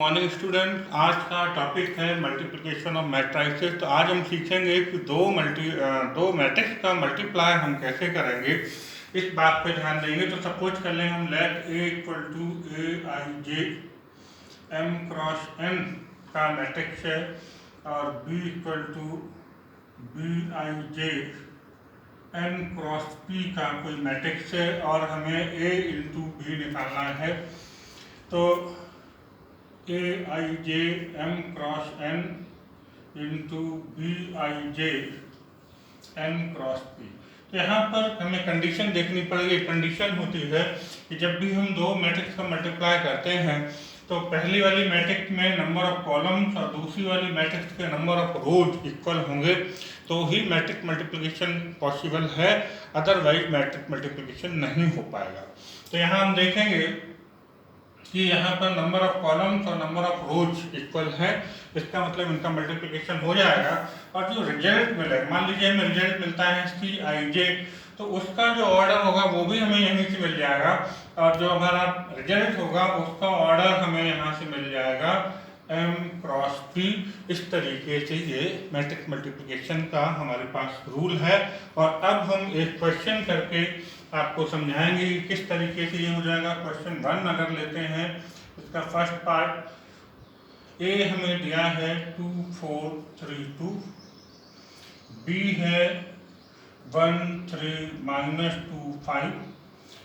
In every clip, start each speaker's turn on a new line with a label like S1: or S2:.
S1: Morning student, आज का topic है मल्टीप्लिकेशन ऑफ मैट्रिसेस। तो आज हम सीखेंगे कि दो मैट्रिक्स का मल्टीप्लाई हम कैसे करेंगे, इस बात पे ध्यान देंगे। तो सपोज कर लें हम let A equal to A I J M cross N का मैट्रिक्स है और B equal to B I J N cross P का कोई मैट्रिक्स है और हमें ए इंटू बी निकालना है। तो A I J M cross N into B I J N cross P. तो यहाँ पर हमें कंडीशन देखनी पड़ेगी। कंडीशन होती है कि जब भी हम दो मैट्रिक्स का मल्टीप्लाई करते हैं तो पहली वाली मैट्रिक्स में नंबर ऑफ कॉलम्स और दूसरी वाली मैट्रिक्स के नंबर ऑफ रोज इक्वल होंगे तो ही मैट्रिक्स मल्टीप्लिकेशन पॉसिबल है, अदरवाइज मैट्रिक्स मल्टीप्लिकेशन नहीं हो पाएगा। तो यहाँ हम देखेंगे कि यहाँ पर नंबर ऑफ कॉलम्स और नंबर ऑफ रोज इक्वल है, इसका मतलब इनका मल्टीप्लिकेशन हो जाएगा। और जो रिजल्ट मिलेगा, मान लीजिए हमें रिजल्ट मिलता है सी आई जे, तो उसका जो ऑर्डर होगा वो भी हमें यहीं से मिल जाएगा और जो हमारा रिजल्ट होगा उसका ऑर्डर हमें यहाँ से मिल जाएगा एम क्रॉस पी। इस तरीके से ये मैट्रिक्स मल्टीप्लिकेशन का हमारे पास रूल है। और अब हम एक क्वेश्चन करके आपको समझाएंगे कि किस तरीके से ये हो जाएगा। क्वेश्चन 1 अगर लेते हैं, इसका फर्स्ट पार्ट ए हमें दिया है 2 4 3 2, बी है 1 3 -2 5।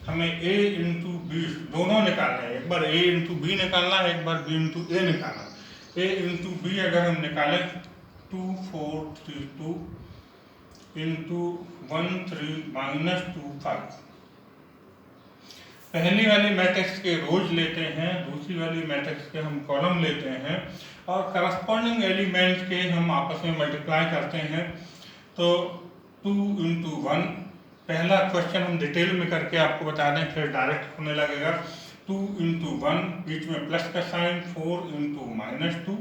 S1: हमें ए इंटू बी दोनों निकालना है, एक बार ए इंटू बी निकालना है, एक बार बी इंटू ए निकालना है। ए इंटू बी अगर हम निकालें 2 4 3 2 इंटू 1 3 -2 5। पहली वाली मैट्रिक्स के रोज लेते हैं, दूसरी वाली मैट्रिक्स के हम कॉलम लेते हैं और करस्पॉन्डिंग एलिमेंट्स के हम आपस में मल्टीप्लाई करते हैं। तो 2 इंटू 1, पहला क्वेश्चन हम डिटेल में करके आपको बता दें फिर डायरेक्ट होने लगेगा। 2 इंटू 1, बीच में प्लस का साइन, 4 इंटू -2।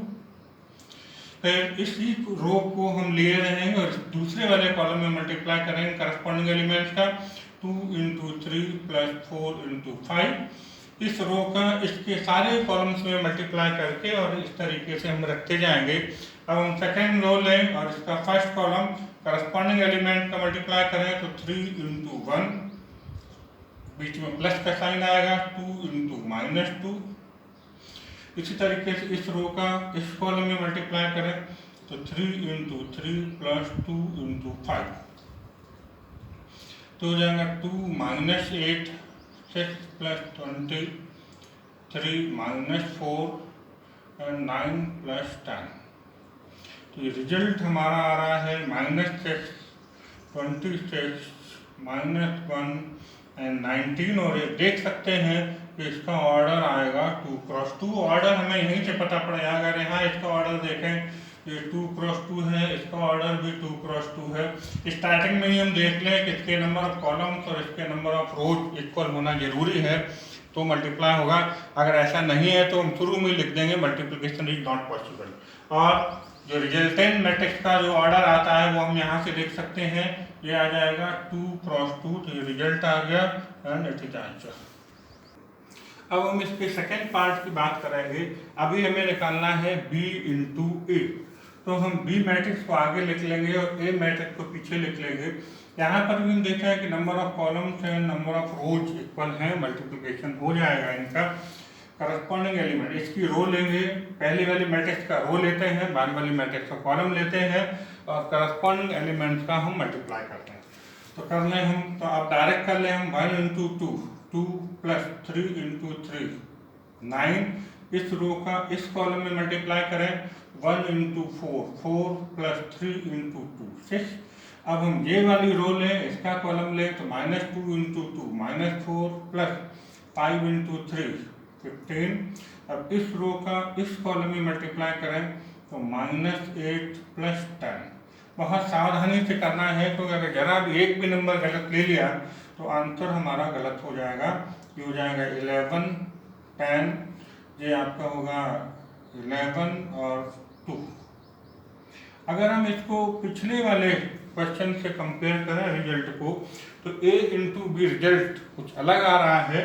S1: फिर इसी रो को हम ले रहेंगे और दूसरे वाले कॉलम में मल्टीप्लाई करेंगे करस्पॉन्डिंग एलिमेंट्स का। 2 इंटू 3 प्लस 4 इंटू 5। इस रो का इसके सारे कॉलम्स में मल्टीप्लाई करके और इस तरीके से हम रखते जाएंगे। अब हम सेकेंड रो लें और इसका फर्स्ट कॉलम करस्पॉन्डिंग एलिमेंट का मल्टीप्लाई करें तो 3 इंटू 1, बीच में प्लस का साइन आएगा, 2 इंटू -2। इसी तरीके से इस रो का इस कॉलम में मल्टीप्लाई करें तो 3 इंटू 3 प्लस 2 इंटू 5। तो हो जाएगा 2 -8 6 प्लस 20 3 -4 और 9 प्लस 10। तो ये रिजल्ट हमारा आ रहा है -6 26 -1 एंड 19। और ये देख सकते हैं कि इसका ऑर्डर आएगा 2 क्रॉस 2। ऑर्डर हमें यहीं से पता पड़ जाएगा। अगर यहाँ इसका ऑर्डर देखें, ये 2 क्रॉस 2 है, इसका ऑर्डर भी 2 क्रॉस 2 है। स्टार्टिंग में ही हम देख लें कि इसके नंबर ऑफ कॉलम्स और इसके नंबर ऑफ रोज इक्वल होना जरूरी है तो मल्टीप्लाई होगा। अगर ऐसा नहीं है तो हम शुरू में लिख देंगे मल्टीप्लिकेशन इज नॉट पॉसिबल। और जो रिजल्टेंट मैट्रिक्स का जो ऑर्डर आता है वो हम यहाँ से देख सकते हैं, ये आ जाएगा 2 क्रॉस 2। तो ये रिजल्ट आ गया एंड इट इज आंसर। अब हम इसके सेकेंड पार्ट की बात करेंगे। अभी हमें निकालना है बी इंटू ए। तो हम बी मैट्रिक्स को आगे लिख लेंगे और ए मैट्रिक्स को पीछे लिख लेंगे। यहाँ पर भी हम देखा है कि number of columns and number of rose equal हैं, मल्टीप्लिकेशन हो जाएगा इनका। करस्पॉन्डिंग एलिमेंट इसकी रो लेंगे, पहली वाली मैट्रिक्स का रो लेते हैं, बाद वाली मैट्रिक्स का कॉलम लेते हैं और करस्पॉन्डिंग एलिमेंट्स का हम मल्टीप्लाई करते हैं। तो कर लें हम, तो आप डायरेक्ट कर लें हम 1 इंटू 2 2 प्लस 3 इंटू 3 9। इस रो का इस कॉलम में मल्टीप्लाई करें 1 इंटू 4 4 प्लस 3 इंटू 2 6। अब हम ये वाली रो लें, इसका कॉलम लें तो -2 इंटू 2 -4 प्लस 5 इंटू 3 15। अब इस रो का इस कॉलम में मल्टीप्लाई करें तो -8 प्लस 10। बहुत सावधानी से करना है क्योंकि अगर जरा भी एक भी नंबर गलत ले लिया तो आंसर हमारा गलत हो जाएगा। ये हो जाएगा 11 10, ये आपका होगा 11 और 2। अगर हम इसको पिछले वाले क्वेश्चन से कंपेयर करें रिजल्ट को, तो a इंटू बी रिजल्ट कुछ अलग आ रहा है,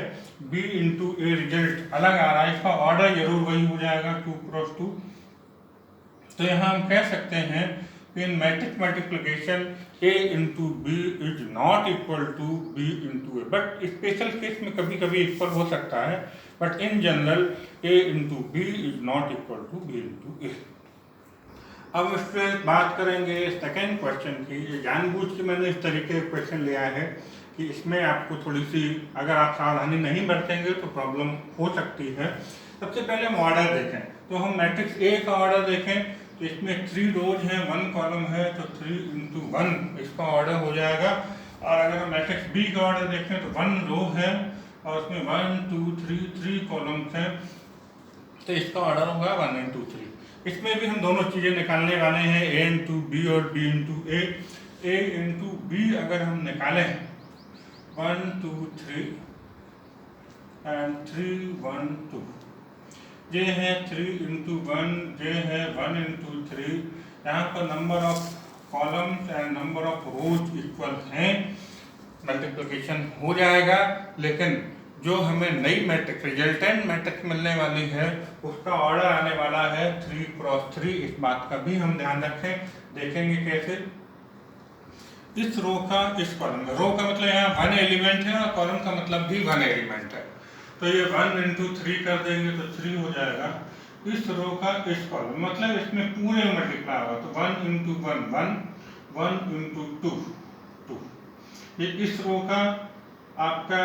S1: b इंटू ए रिजल्ट अलग आ रहा है, इसका ऑर्डर जरूर वही हो जाएगा 2 क्रॉस 2। तो यहाँ हम कह सकते हैं कि in matrix multiplication a into B is not equal to b into A, but special case में कभी कभी इक्वल हो सकता है, but in general a into B is not equal to b into A. अब इस पर बात करेंगे सेकेंड क्वेश्चन की। ये जानबूझ के मैंने इस तरीके का क्वेश्चन लिया है कि इसमें आपको थोड़ी सी, अगर आप सावधानी नहीं बरतेंगे तो प्रॉब्लम हो सकती है। सबसे पहले हम ऑर्डर देखें, तो हम मैट्रिक्स ए का ऑर्डर देखें, तो इसमें 3 रोज हैं, 1 कॉलम है, तो 3 इंटू 1 इसका ऑर्डर हो जाएगा। और अगर हम मैट्रिक्स बी का ऑर्डर देखें तो 1 रो है और उसमें 1 2 3 कॉलम्स हैं, तो इसका ऑर्डर होगा 1 इंटू 3। इसमें भी हम दोनों चीज़ें निकालने वाले हैं, a इंटू बी और b into A. a into B अगर हम निकालें 1 2 3 एंड 3 1 2, ये है 3 इंटू 1, ये है 1 इंटू 3। यहाँ पर number of columns and number of rose equal हैं, मल्टीप्लिकेशन हो जाएगा। लेकिन जो हमें नई मैट्रिक्स रिजल्टेंट मैट्रिक्स मिलने वाली है उसका ऑर्डर आने वाला है 3 क्रॉस 3। इस बात का भी हम ध्यान रखें, देखेंगे कैसे। इस रो का इस कॉलम में, रो का मतलब यहाँ 1 एलिमेंट है और कॉलम का मतलब भी 1 एलिमेंट है, तो ये 1 इंटू 3 कर देंगे तो 3 हो जाएगा। इस रो का इस कॉलम मतलब इसमें पूरे मल्टीप्लाई होगा, तो 1 इंटू 1 1, 1 इंटू 2 2। ये इस रो का आपका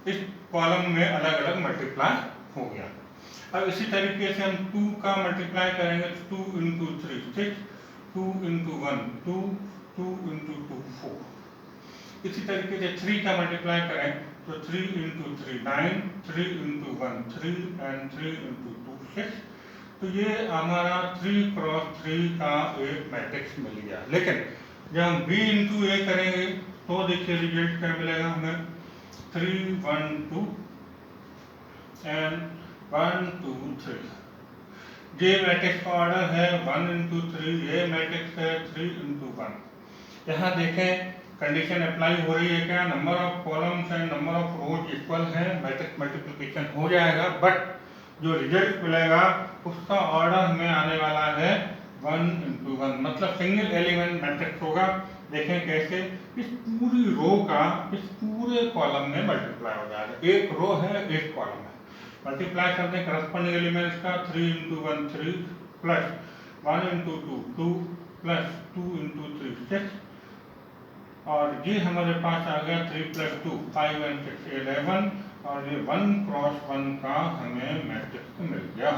S1: इस कॉलम में अलग अलग मल्टीप्लाई हो गया। अब इसी तरीके से हम 2 का मल्टीप्लाई करेंगे, 2 इंटू 3 6, 2 इंटू 1 2, 2 इंटू 2 4। इसी तरीके से 3 का मल्टीप्लाई करें तो 3 इंटू 3 9, 3 इंटू 1 3 एंड 3 इंटू 2 6। तो ये हमारा 3 क्रॉस 3 का एक मैट्रिक्स मिल गया। लेकिन जब हम b इंटू ए करेंगे तो देखिए रिजल्ट क्या मिलेगा हमें, 3 1 2 एंड 1 2 3। ये मैट्रिक्स का ऑर्डर है 1 इंटू 3, ये मैट्रिक्स है 3 इंटू 1। यहाँ देखें कंडीशन अप्लाई हो रही है क्या, number of columns and number of rose equal है, मैट्रिक्स मल्टीप्लिकेशन हो जाएगा। बट जो रिजल्ट मिलेगा उसका ऑर्डर हमें आने वाला है 1 इंटू 1, मतलब सिंगल एलिमेंट मैट्रिक्स होगा। देखें कैसे, इस पूरी रो का इस पूरे कॉलम में मल्टीप्लाई हो जाएगा। एक रो है एक कॉलम है, मल्टीप्लाई करते हैं करस्पॉन्डिंग एलिमेंट्स का, 3 into 1 3 plus 1 into 2 2 plus 2 into 3 6, और ये हमारे पास आ गया 3 प्लस 2 5 एंड 6 11, और ये 1 क्रॉस 1 का हमें मैट्रिक्स मिल गया।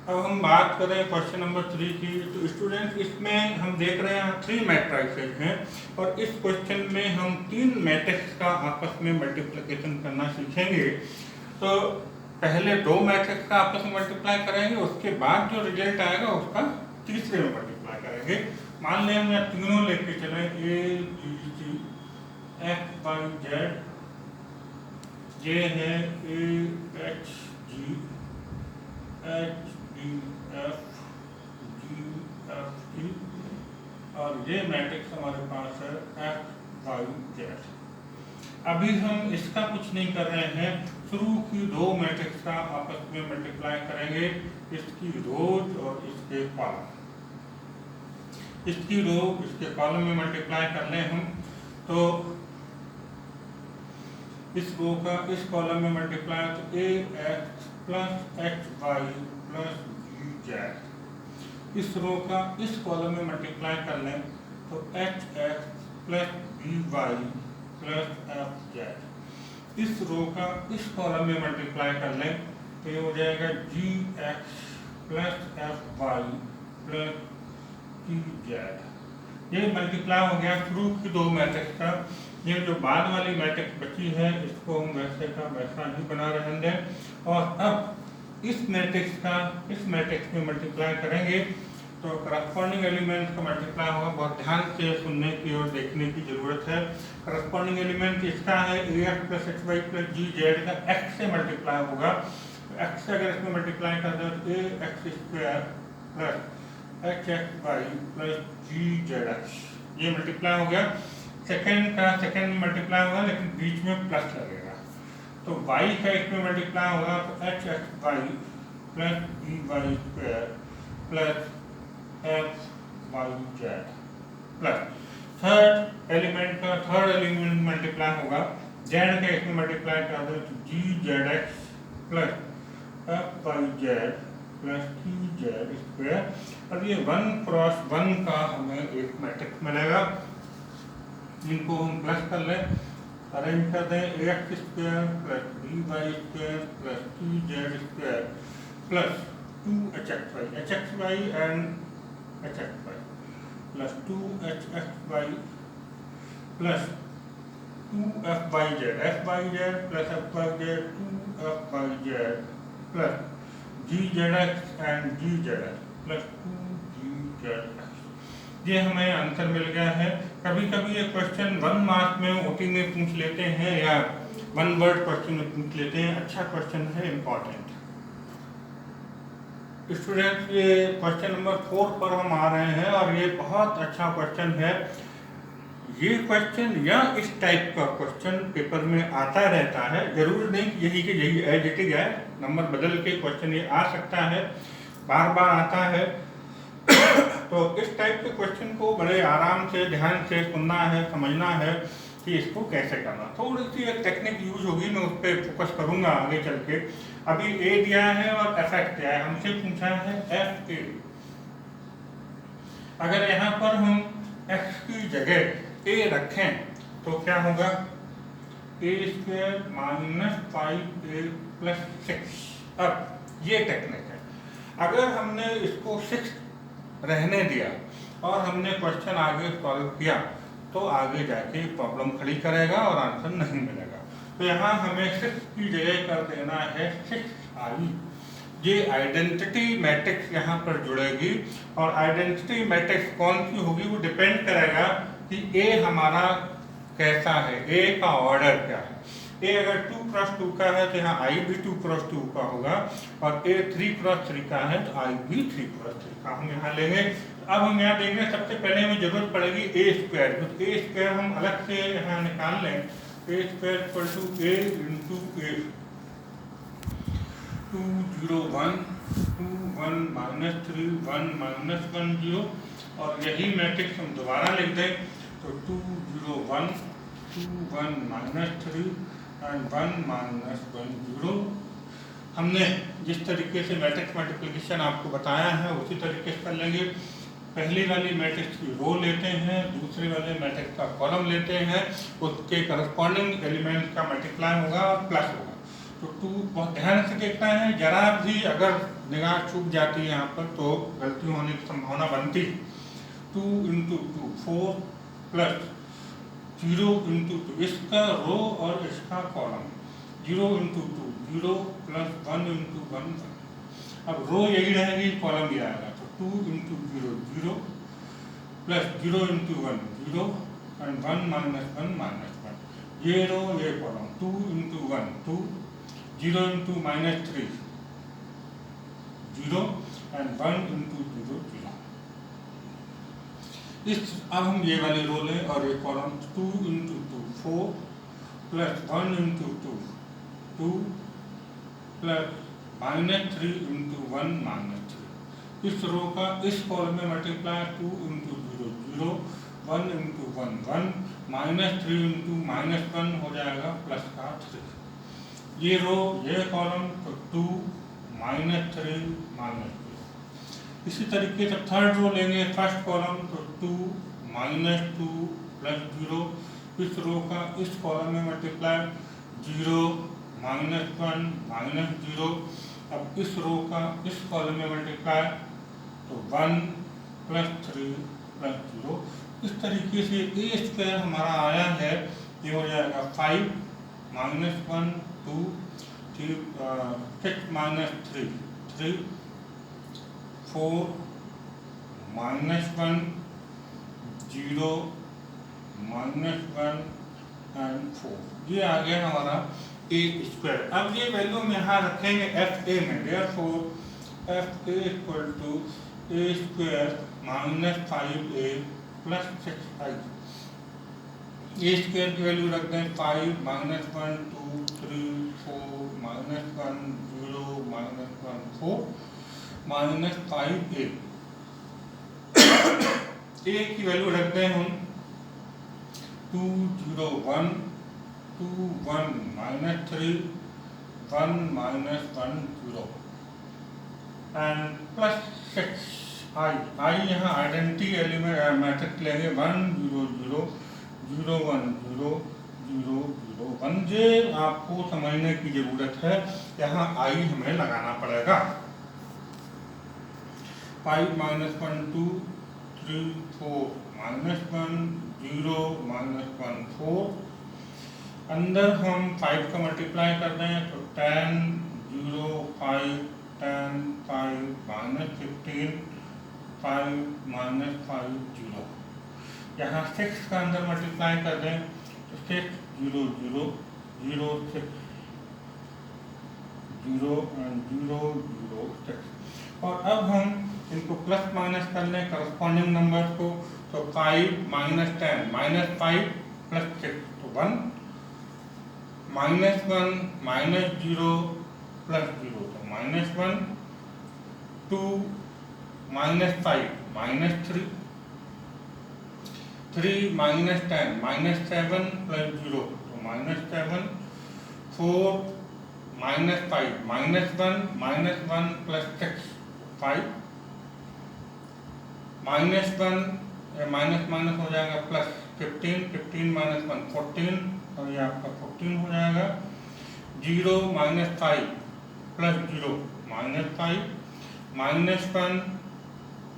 S1: अब हम बात करें क्वेश्चन नंबर 3 की, तो स्टूडेंट इसमें हम देख रहे हैं 3 मैट्रिक्सेस हैं, और इस क्वेश्चन में हम 3 मैट्रिक्स का आपस में मल्टीप्लिकेशन करना सीखेंगे। तो पहले 2 मैट्रिक्स का आपस में मल्टीप्लाई करेंगे, उसके बाद जो रिजल्ट आएगा उसका तीसरे में मल्टीप्लाई करेंगे। मान लें हम यहाँ तीनों लेके चले, A B C F Y Z, ये है A H G H B F G F E, और ये मैट्रिक्स हमारे पास है एफ वाई जेड। अभी हम इसका कुछ नहीं कर रहे हैं, शुरू की 2 मैट्रिक्स का आपस में मल्टीप्लाई करेंगे, इसकी रोज और इसके कॉलम। इसकी रो इसके कॉलम में मल्टीप्लाई कर लें हम, तो इस रो का इस कॉलम में मल्टीप्लाई, तो A X plus H Y plus B Z. इस रो का इस कॉलम में मल्टीप्लाई कर लें तो H X plus B Y plus F Z. इस रो का इस कॉलम में मल्टीप्लाई कर लें तो ये हो जाएगा G X plus F Y plus E Z. ये मल्टीप्लाई हो गया शुरू की 2 मैट्रिक्स का। ये जो बाद वाली मैट्रिक्स बची है इसको हम वैसे का वैसा ही बना रहेंगे, और अब इस मैट्रिक्स का इस मैट्रिक्स में मल्टीप्लाई करेंगे तो करस्पॉन्डिंग एलिमेंट का मल्टीप्लाई होगा। बहुत ध्यान से सुनने की और देखने की जरूरत है। करस्पॉन्डिंग एलिमेंट इसका है A X plus H Y plus G Z का एक्स से मल्टीप्लाई होगा। एक्स से अगर इसमें मल्टीप्लाई कर दें तो A X square plus H X Y plus G Z X, ये मल्टीप्लाई हो गया। सेकेंड का सेकेंड मल्टीप्लाई होगा लेकिन बीच में प्लस लगेगा, तो वाई का इसमें मल्टीप्लाई होगा तो H X Y plus B Y square plus F Y Z plus third element multiply होगा, जेड का इसमें मल्टीप्लाई कर दो तो G Z X plus F Y Z plus T Z square. अब ये 1 क्रॉस 1 का हमें एक मैट्रिक्स मिलेगा, इनको हम प्लस कर लें, अरेंज कर दें, A X square plus B Y square plus T Z square plus 2 H X Y and H X Y plus 2 H X Y plus 2 F Y Z plus F Y Z 2 F Y Z plus G Z X and G Z X plus 2 G Z X. ये हमें answer मिल गया है। कभी कभी ये question 1 mark में OT में पूछ लेते हैं या 1 वर्ड क्वेश्चन में पूछ लेते हैं, अच्छा क्वेश्चन है, इम्पोर्टेंट। स्टूडेंट्स ये क्वेश्चन नंबर 4 पर हम आ रहे हैं और ये बहुत अच्छा क्वेश्चन है। ये क्वेश्चन या इस टाइप का क्वेश्चन पेपर में आता रहता है, जरूर नहीं कि यही के यही एज इट इज है, नंबर बदल के क्वेश्चन ये आ सकता है, बार बार आता है। तो इस टाइप के क्वेश्चन को बड़े आराम से ध्यान से सुनना है, समझना है कि इसको कैसे करना। थोड़ी सी एक टेक्निक यूज होगी, मैं उस पर फोकस करूंगा आगे चल के। अभी ए दिया है और एफ एक्स दिया है, हमसे पूछा है एफ ए। अगर यहाँ पर हम एक्स की जगह ए रखें तो क्या होगा, ए स्क्वायर माइनस 5a प्लस 6। अब ये टेक्निक है, अगर हमने इसको 6 रहने दिया और हमने क्वेश्चन आगे सॉल्व किया तो आगे जाके प्रॉब्लम खड़ी करेगा और आंसर नहीं मिलेगा। तो यहाँ हमें 6 की जगह कर देना है 6i। ये आइडेंटिटी मैट्रिक्स यहाँ पर जुड़ेगी और आइडेंटिटी मैट्रिक्स कौन सी होगी वो डिपेंड करेगा कि ए हमारा कैसा है, ए का ऑर्डर क्या है। ए अगर 2 क्रॉस 2 का है तो यहाँ आई भी 2 क्रॉस 2 का होगा, और ए 3 क्रॉस 3 का है तो आई भी 3 क्रॉस 3 का हम यहाँ लेंगे। अब हम यहाँ देखेंगे, सबसे पहले हमें जरूरत पड़ेगी ए स्क्वायर, तो ए स्क्वायर हम अलग से यहाँ निकाल लें। A square equal to A into A, 2 0 1 2 1 minus 3 1 minus 1 0, और यही मैट्रिक्स हम दोबारा लिख दें तो 2 0 1 2 1 माइनस 3 एंड 1 माइनस 1 0। हमने जिस तरीके से मैट्रिक्स मल्टीप्लिकेशन आपको बताया है उसी तरीके से कर लेंगे। पहली वाली मैट्रिक्स की रो लेते हैं, दूसरे वाले मैट्रिक्स का कॉलम लेते हैं, उसके करस्पॉन्डिंग एलिमेंट का मल्टीप्लाई होगा और प्लस होगा। तो 2 बहुत ध्यान से देखना है, जरा भी अगर निगाह चूक जाती है यहाँ पर तो गलती होने की संभावना बनती है। 2 इंटू 2 4 प्लस 0 इंटू 2, इसका रो और इसका कॉलम, 0 इंटू 2 0 प्लस 1 इंटू 1 1। अब रो यही रहेगी, कॉलम ये आएगा, तो 2 into 0 0 plus 0 into 1 0 and 1 minus 1 minus 1। ये रो ये column, 2 into 1 2 0 into minus 3 0 and 1 into 0 0। इस अब हम ये वाली रो लें और ये column, 2 into 2 4 plus 1 into 2 2 plus minus 3 into 1 minus 3। इस रो का इस कॉलम में multiply 2 into 0 0 1 into 1 1 minus 3 into minus 1 हो जाएगा प्लस का 3। ये रो ये कॉलम तो 2 माइनस 3 माइनस 2। इसी तरीके से थर्ड रो लेंगे, फर्स्ट कॉलम तो 2 माइनस 2 प्लस 0। इस रो का इस कॉलम में मल्टीप्लाई 0 माइनस 1 माइनस 0। अब इस रो का इस कॉलम में मल्टीप्लाई तो 1 प्लस 3 प्लस 0। इस तरीके से ए स्क्वायर हमारा आया है, ये हो जाएगा 5 minus 1 2 6 minus 3 3 4 minus 1 0 minus 1 and 4। ये आ गया हमारा ए स्क्वायर। अब ये वैल्यू हम यहाँ रखेंगे एफ ए में, therefore F A equal to A square minus 5a plus 6i। A square की वैल्यू रख दें 5 minus 1 2 3 4 minus 1 0 minus 1 4 minus 5a। A की वैल्यू रख दें हम 2 0 1 2 1 minus 3 1 minus 1 0 and plus 6i। आई यहाँ आइडेंटिटी एलिमेंट मैट्रिक्स लेंगे 1 0 0 0 1 0 0 0 1। जे आपको समझने की जरूरत है, यहाँ आई हमें लगाना पड़ेगा। 5 माइनस 1 2 3 4 माइनस 1 0 माइनस 1 4। अंदर हम 5 का मल्टीप्लाई कर दें तो 10 0 5 10 5 माइनस 15 5 माइनस 5 0। यहाँ 6 का अंदर मल्टीप्लाई कर दें तो 6 0 0 0 6 0 0 0 6। और अब हम इनको प्लस माइनस कर लें करस्पॉन्डिंग नंबर को, तो 5 माइनस 10 माइनस 5 प्लस 6 तो 1 माइनस 1 माइनस 0 प्लस 0 तो minus 1 2 minus 5 minus 3 3 minus 10 minus 7 plus 0 तो minus 7 4 minus 5 minus 1 plus 6 5 minus 1 minus minus हो जाएगा प्लस 15 15 माइनस 1 14 और ये आपका 14 हो जाएगा। 0 minus 5 plus 0 minus 5 minus 1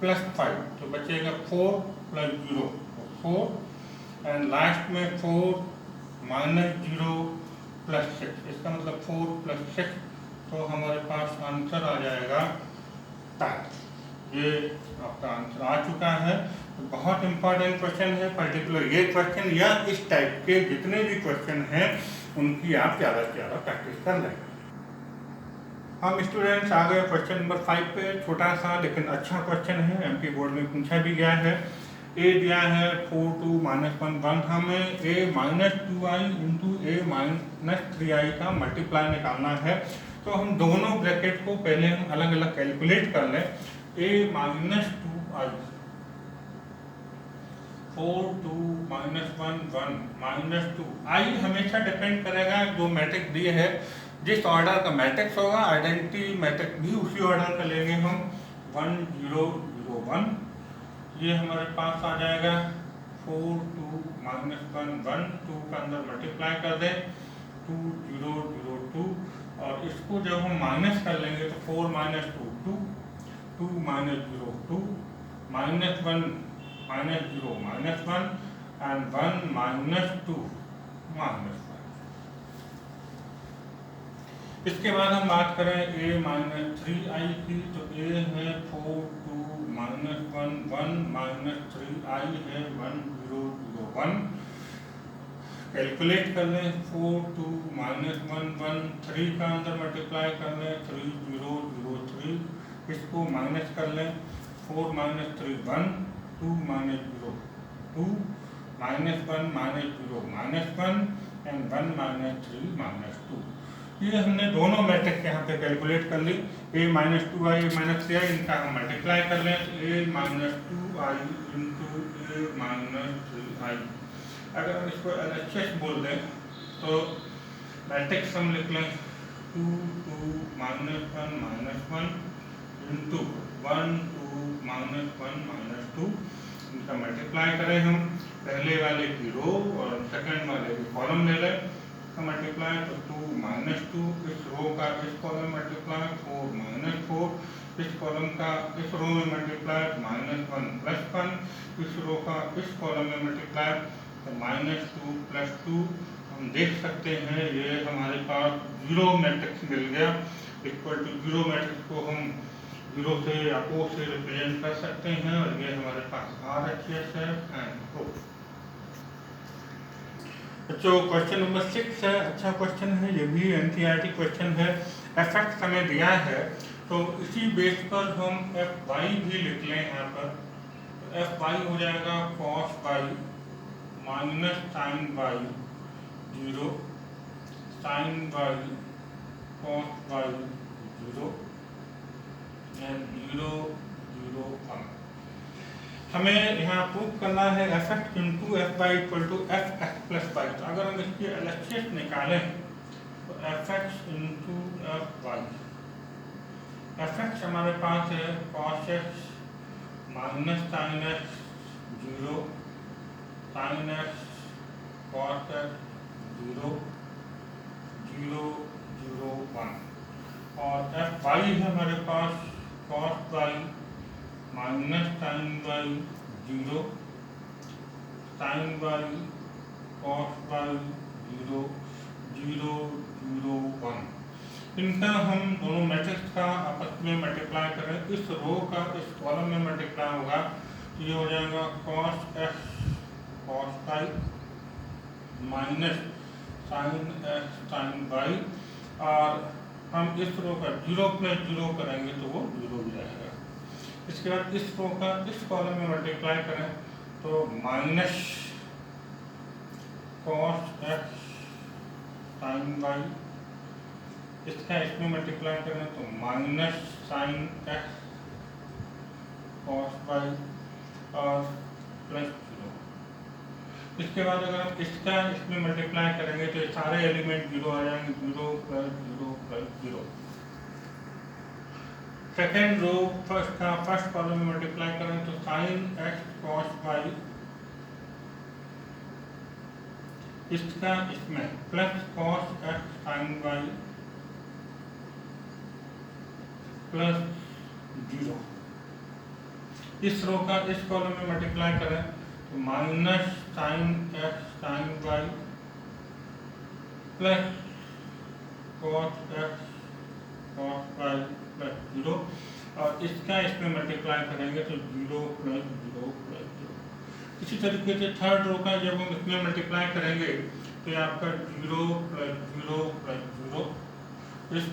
S1: plus 5 तो बचेगा 4 प्लस 0 तो 4 एंड लास्ट में 4 माइनस 0 प्लस 6। इसका मतलब 4 प्लस 6 तो हमारे पास आंसर आ जाएगा 10। ये आपका आंसर आ चुका है। तो बहुत इंपॉर्टेंट क्वेश्चन है, पर्टिकुलर ये क्वेश्चन या इस टाइप के जितने भी क्वेश्चन हैं उनकी आप ज़्यादा से ज़्यादा प्रैक्टिस कर लें। हम स्टूडेंट्स आ गए क्वेश्चन नंबर 5 पे। छोटा सा लेकिन अच्छा क्वेश्चन है, एमपी बोर्ड में पूछा भी गया है। ए दिया है 4 2 माइनस 1 1। हमें ए माइनस 2i इंटू ए माइनस 3i का मल्टीप्लाई निकालना है। तो हम दोनों ब्रैकेट को पहले हम अलग अलग कैलकुलेट कर लें। ए माइनस 2i 4 2 माइनस 1 1 माइनस 2। आई हमेशा डिपेंड करेगा जो मैट्रिक्स दिए है, जिस ऑर्डर का मैट्रिक्स होगा आइडेंटिटी मैट्रिक्स भी उसी ऑर्डर का लेंगे हम। 1 0 0 1 ये हमारे पास आ जाएगा। 4 2 माइनस 1 1 2 का अंदर मल्टीप्लाई कर दें 2 0 0 2 और इसको जब हम माइनस कर लेंगे तो 4 minus 2 2 2 minus 0 2 minus 1 minus 0 minus 1 and 1 minus 2 minus 1। इसके बाद हम बात करें a माइनस 3i की, तो a है 4 2 माइनस 1 1 माइनस 3i है 1 0 0 1। कैलकुलेट कर लें 4 2 माइनस 1 1 3 का अंदर मल्टीप्लाई कर लें 3 0 0 3। इसको माइनस कर लें 4 minus 3 1 2 minus 0 2 minus 1 minus 0 minus 1 and 1 minus 3 minus 2। ये हमने दोनों मैट्रिक्स यहाँ पे कैलकुलेट कर ली। a minus 2i a minus 3i इनका हम मल्टीप्लाई कर लें तो a minus 2i into a minus 3i। अगर हम इसको LHS बोल दें तो मैट्रिक्स हम लिख लें 2 2 minus 1 minus 1 into 1 2 minus 1 minus 2। इनका मल्टीप्लाई करें हम, पहले वाले की रो और सेकंड वाले की कॉलम ले लें का मल्टीप्लाई तो 2 माइनस 2 इस रो का इस कॉलम में मल्टीप्लाई 4 माइनस 4 इस कॉलम का इस रो में मल्टीप्लाई माइनस 1 प्लस 1 इस रो का इस कॉलम में मल्टीप्लाई तो माइनस 2 प्लस 2। हम देख सकते हैं ये हमारे पास जीरो मैट्रिक्स मिल गया। इक्वल टू जीरो मैट्रिक्स को हम जीरो से या ओ से रिप्रेजेंट कर सकते हैं और ये हमारे पास RHS है एंड O। बच्चों क्वेश्चन नंबर 6 है, अच्छा क्वेश्चन है, ये भी NCERT क्वेश्चन है। fx हमें दिया है तो इसी बेस पर हम एफ वाई भी लिख लें यहाँ पर। तो एफ वाई हो जाएगा cos Y minus sine Y 0 sine Y cos Y 0 and 0 0 1। हमें यहाँ प्रूव करना है F X into F Y equal to F X plus Y. तो अगर हम इसकी एलएचएस निकालें तो F X into F Y, F X हमारे पास है cos X minus sine X 0 sine X cos X 0 0 0 1। और एफ वाई है हमारे पास cos Y minus sine Y 0 sine Y cos Y 0 0 0 1। इनका हम दोनों मैट्रिक्स का आपस में मल्टीप्लाई करें, इस रो का इस कॉलम में मल्टीप्लाई होगा तो ये हो जाएगा cos X cos Y minus sine X sine Y. और हम इस रो का 0 प्लस 0 करेंगे तो वो 0 हो जाएगा। इसके बाद इस रो का इस कॉलम में मल्टीप्लाई करें तो minus cos X sine Y, इसका इसमें मल्टीप्लाई करें तो minus sine X cos Y और प्लस 0। इसके बाद अगर हम इसका इसमें मल्टीप्लाई करेंगे तो सारे एलिमेंट 0 आ जाएंगे, 0 plus 0 plus 0। Second row first column में मल्टीप्लाई करें तो साइन एक्स कॉस वाई, इसका इसमें plus cos X sine Y plus 0। इस रो का इस कॉलम में मल्टीप्लाई करें तो minus sine X sine Y plus cos X cos Y plus 0। और इसका इसमें मल्टीप्लाई करेंगे तो 0 प्लस 0 प्लस 0। इसी तरीके से थर्ड रो का जब हम इसमें मल्टीप्लाई करेंगे तो ये आपका 0 प्लस 0 प्लस 0। इस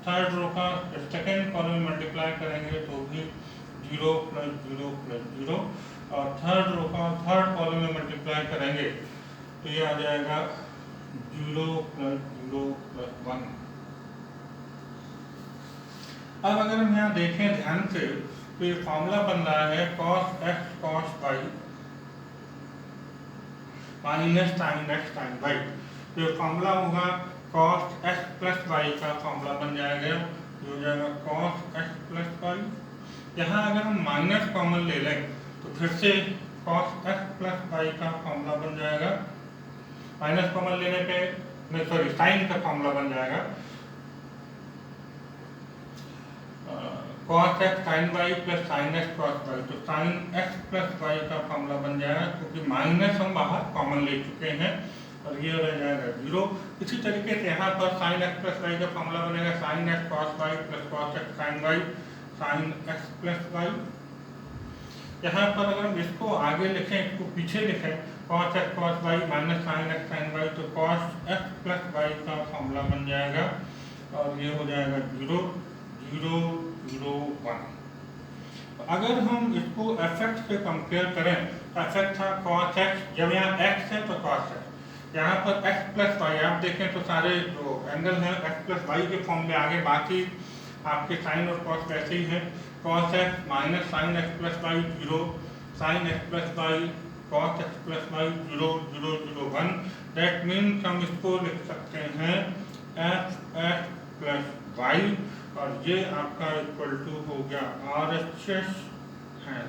S1: थर्ड रो का सेकेंड कॉलम में मल्टीप्लाई करेंगे तो भी 0 प्लस 0 प्लस 0। और थर्ड रो का थर्ड कॉलम में मल्टीप्लाई करेंगे तो ये आ जाएगा 0 प्लस 0 प्लस 1। अब अगर हम यहाँ देखें ध्यान से तो ये फॉर्मूला बन रहा है cos X cos Y minus sine X sine Y. तो ये फॉर्मूला होगा कॉस एक्स प्लस वाई का फॉर्मूला बन जाएगा, ये हो जाएगा कॉस एक्स प्लस वाई। यहाँ अगर हम माइनस कॉमन ले लें तो फिर से कॉस एक्स प्लस वाई का फॉर्मूला बन जाएगा। माइनस कॉमन लेने पे नहीं सॉरी साइन का फॉर्मूला बन जाएगा cos X sine Y plus sine X cos Y. तो साइन एक्स प्लस वाई का फॉर्मूला बन जाएगा क्योंकि माइनस हम बाहर कॉमन ले चुके हैं और ये रह जाएगा 0। इसी तरीके से यहाँ पर साइन एक्स प्लस वाई का फॉर्मूला बनेगा sine X cos Y plus cos X sine Y sine X plus Y. यहाँ पर अगर हम इसको आगे लिखें इसको पीछे लिखें cos X cos Y minus sine X sine Y तो कॉस एक्स प्लस वाई का फॉर्मूला बन जाएगा और ये हो जाएगा 0 0 0 1। अगर हम इसको एफ एक्स से कंपेयर करें तो एफ एक्स था कॉस एक्स, जब यहाँ एक्स है तो कॉस एक्स, यहाँ पर एक्स प्लस वाई आप देखें तो सारे जो एंगल हैं एक्स प्लस वाई के फॉर्म में आगे, बाकी आपके साइन और कॉस वैसे ही है। Cos X minus sine X plus Y 0 sine X plus Y cos X plus Y 0 0 0 1। That means हम इसको लिख सकते हैं एफ एक्स प्लस वाई और ये आपका इक्वल टू हो गया आर एच एस है।